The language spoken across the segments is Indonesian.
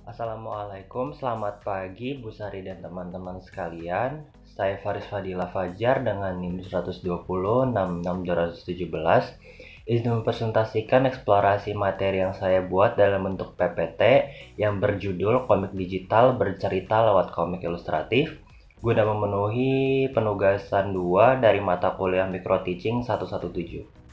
Assalamualaikum, selamat pagi Bu Sari dan teman-teman sekalian. Saya Faris Fadila Fajar dengan NIM 120 izin mempresentasikan eksplorasi materi yang saya buat dalam bentuk PPT yang berjudul Komik Digital Bercerita Lewat Komik Ilustratif guna memenuhi penugasan 2 dari mata kuliah Micro Teaching 117.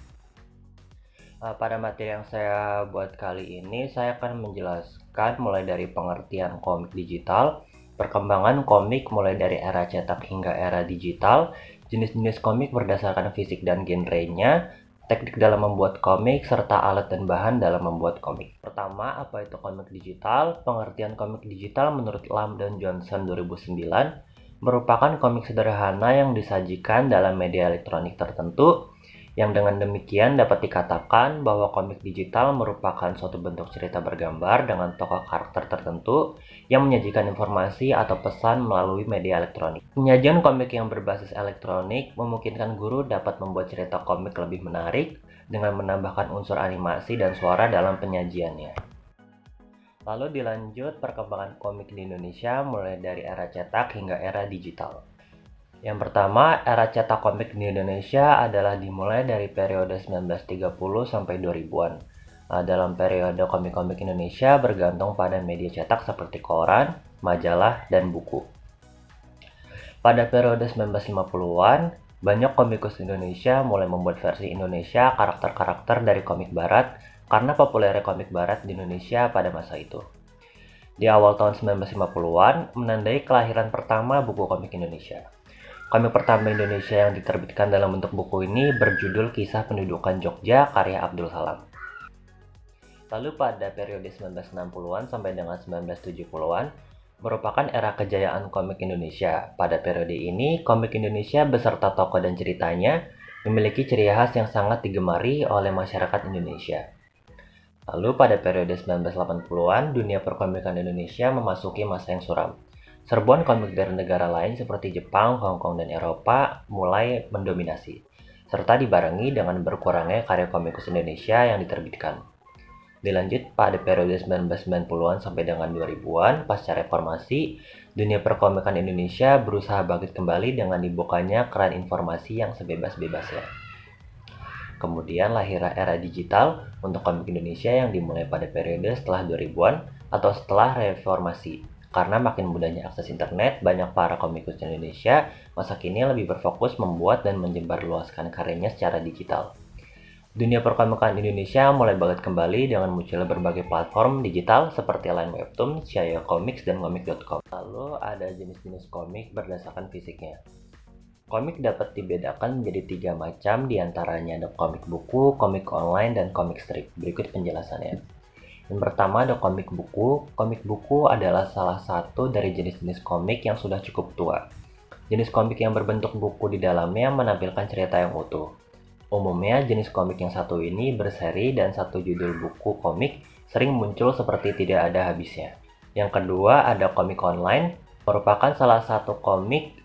Pada materi yang saya buat kali ini, saya akan menjelaskan mulai dari pengertian komik digital, perkembangan komik mulai dari era cetak hingga era digital, jenis-jenis komik berdasarkan fisik dan genrenya, teknik dalam membuat komik, serta alat dan bahan dalam membuat komik. Pertama, apa itu komik digital? Pengertian komik digital menurut Lam dan Johnson 2009 merupakan komik sederhana yang disajikan dalam media elektronik tertentu, yang dengan demikian dapat dikatakan bahwa komik digital merupakan suatu bentuk cerita bergambar dengan tokoh karakter tertentu yang menyajikan informasi atau pesan melalui media elektronik. Penyajian komik yang berbasis elektronik memungkinkan guru dapat membuat cerita komik lebih menarik dengan menambahkan unsur animasi dan suara dalam penyajiannya. Lalu dilanjut perkembangan komik di Indonesia mulai dari era cetak hingga era digital. Yang pertama, era cetak komik di Indonesia adalah dimulai dari periode 1930 sampai 2000-an. Dalam periode komik-komik Indonesia bergantung pada media cetak seperti koran, majalah, dan buku. Pada periode 1950-an, banyak komikus Indonesia mulai membuat versi Indonesia karakter-karakter dari komik barat karena populernya komik barat di Indonesia pada masa itu. Di awal tahun 1950-an, menandai kelahiran pertama buku komik Indonesia. Komik pertama Indonesia yang diterbitkan dalam bentuk buku ini berjudul Kisah Pendudukan Jogja karya Abdul Salam. Lalu pada periode 1960-an sampai dengan 1970-an merupakan era kejayaan komik Indonesia. Pada periode ini, komik Indonesia beserta tokoh dan ceritanya memiliki ciri khas yang sangat digemari oleh masyarakat Indonesia. Lalu pada periode 1980-an, dunia perkomikan Indonesia memasuki masa yang suram. Serbuan komik dari negara lain seperti Jepang, Hong Kong, dan Eropa mulai mendominasi, serta dibarengi dengan berkurangnya karya komikus Indonesia yang diterbitkan. Dilanjut pada periode 1990-an sampai dengan 2000-an, pasca reformasi, dunia perkomikan Indonesia berusaha bangkit kembali dengan dibukanya keran informasi yang sebebas-bebasnya. Kemudian lahirlah era digital untuk komik Indonesia yang dimulai pada periode setelah 2000-an atau setelah reformasi. Karena makin mudahnya akses internet, banyak para komikus Indonesia masa kini lebih berfokus membuat dan menyebarluaskan karyanya secara digital. Dunia perkomikan Indonesia mulai bangkit kembali dengan munculnya berbagai platform digital seperti Line Webtoon, Shaya Comics, dan Komik.com. Lalu ada jenis-jenis komik berdasarkan fisiknya. Komik dapat dibedakan menjadi 3 macam, diantaranya ada komik buku, komik online, dan komik strip. Berikut penjelasannya. Yang pertama ada komik buku. Komik buku adalah salah satu dari jenis-jenis komik yang sudah cukup tua. Jenis komik yang berbentuk buku di dalamnya menampilkan cerita yang utuh. Umumnya jenis komik yang satu ini berseri dan satu judul buku komik sering muncul seperti tidak ada habisnya. Yang kedua ada komik online, merupakan salah satu komik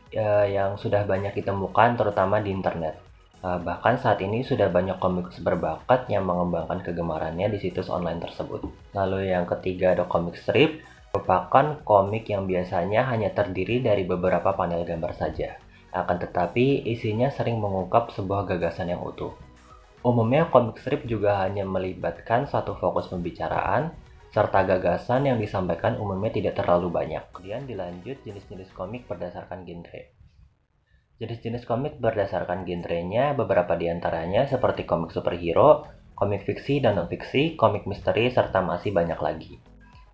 yang sudah banyak ditemukan terutama di internet. Bahkan saat ini sudah banyak komikus berbakat yang mengembangkan kegemarannya di situs online tersebut. Lalu yang ketiga ada komik strip, merupakan komik yang biasanya hanya terdiri dari beberapa panel gambar saja. Akan tetapi isinya sering mengungkap sebuah gagasan yang utuh. Umumnya komik strip juga hanya melibatkan satu fokus pembicaraan, serta gagasan yang disampaikan umumnya tidak terlalu banyak. Kemudian dilanjut jenis-jenis komik berdasarkan genre. Jenis-jenis komik berdasarkan genrenya, beberapa diantaranya seperti komik superhero, komik fiksi dan non-fiksi, komik misteri, serta masih banyak lagi.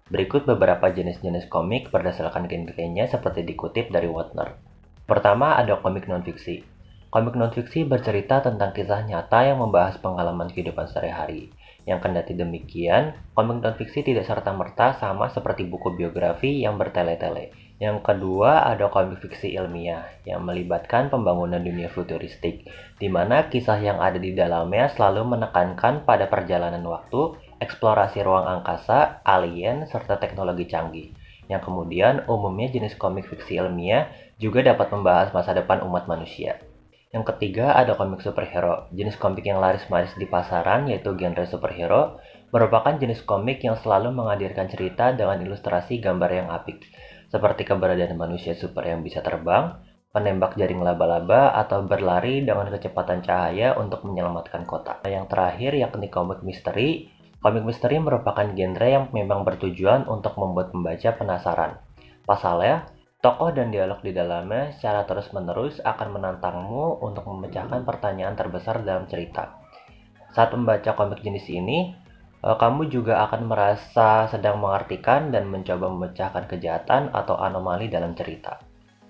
Berikut beberapa jenis-jenis komik berdasarkan genrenya seperti dikutip dari Wotner. Pertama ada komik non-fiksi. Komik non-fiksi bercerita tentang kisah nyata yang membahas pengalaman kehidupan sehari-hari. Yang kendati demikian, komik non-fiksi tidak serta-merta sama seperti buku biografi yang bertele-tele. Yang kedua ada komik fiksi ilmiah yang melibatkan pembangunan dunia futuristik, di mana kisah yang ada di dalamnya selalu menekankan pada perjalanan waktu, eksplorasi ruang angkasa, alien, serta teknologi canggih. Yang kemudian umumnya jenis komik fiksi ilmiah juga dapat membahas masa depan umat manusia. Yang ketiga ada komik superhero. Jenis komik yang laris manis di pasaran yaitu genre superhero merupakan jenis komik yang selalu menghadirkan cerita dengan ilustrasi gambar yang apik, seperti keberadaan manusia super yang bisa terbang, penembak jaring laba-laba, atau berlari dengan kecepatan cahaya untuk menyelamatkan kota. Yang terakhir yakni komik misteri. Komik misteri merupakan genre yang memang bertujuan untuk membuat pembaca penasaran. Pasalnya, tokoh dan dialog di dalamnya secara terus-menerus akan menantangmu untuk memecahkan pertanyaan terbesar dalam cerita. Saat membaca komik jenis ini, kamu juga akan merasa sedang mengartikan dan mencoba memecahkan kejahatan atau anomali dalam cerita.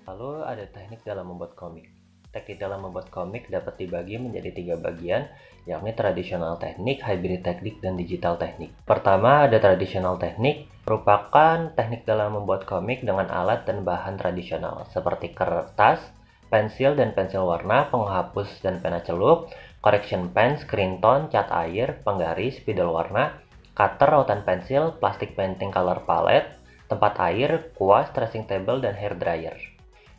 Lalu ada teknik dalam membuat komik. Teknik dalam membuat komik dapat dibagi menjadi 3 bagian, yakni tradisional teknik, hybrid teknik, dan digital teknik. Pertama, ada tradisional teknik, merupakan teknik dalam membuat komik dengan alat dan bahan tradisional, seperti kertas, pensil dan pensil warna, penghapus dan pena celup, correction pen, screen tone, cat air, penggaris, spidol warna, cutter, rautan pensil, plastic painting color palette, tempat air, kuas, tracing table, dan hair dryer.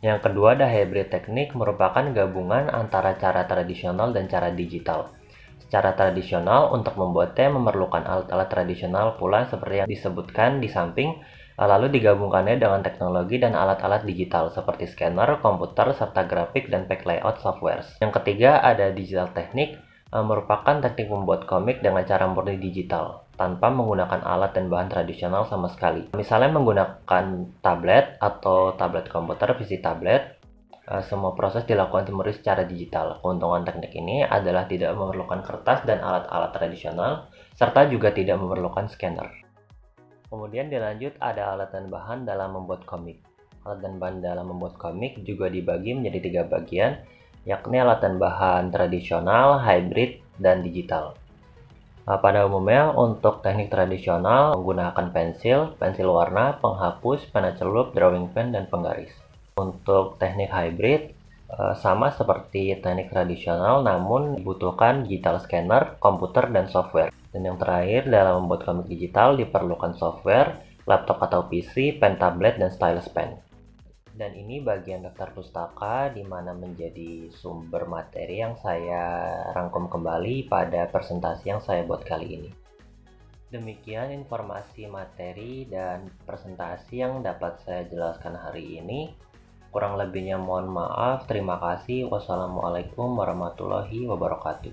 Yang kedua ada hybrid teknik, merupakan gabungan antara cara tradisional dan cara digital. Secara tradisional, untuk membuatnya memerlukan alat-alat tradisional pula seperti yang disebutkan di samping, lalu digabungkannya dengan teknologi dan alat-alat digital seperti scanner, komputer, serta grafik dan pack layout software. Yang ketiga ada digital teknik, merupakan teknik membuat komik dengan cara murni digital, tanpa menggunakan alat dan bahan tradisional sama sekali. Misalnya menggunakan tablet atau tablet komputer, PC tablet, semua proses dilakukan murni secara digital. Keuntungan teknik ini adalah tidak memerlukan kertas dan alat-alat tradisional, serta juga tidak memerlukan scanner. Kemudian dilanjut ada alat dan bahan dalam membuat komik. Alat dan bahan dalam membuat komik juga dibagi menjadi 3 bagian, yakni alat dan bahan tradisional, hybrid, dan digital. Pada umumnya, untuk teknik tradisional menggunakan pensil, pensil warna, penghapus, pena celup, drawing pen, dan penggaris. Untuk teknik hybrid, sama seperti teknik tradisional, namun dibutuhkan digital scanner, komputer, dan software. Dan yang terakhir, dalam membuat komik digital diperlukan software, laptop atau PC, pen tablet, dan stylus pen. Dan ini bagian daftar pustaka di mana menjadi sumber materi yang saya rangkum kembali pada presentasi yang saya buat kali ini. Demikian informasi materi dan presentasi yang dapat saya jelaskan hari ini. Kurang lebihnya mohon maaf. Terima kasih. Wassalamualaikum warahmatullahi wabarakatuh.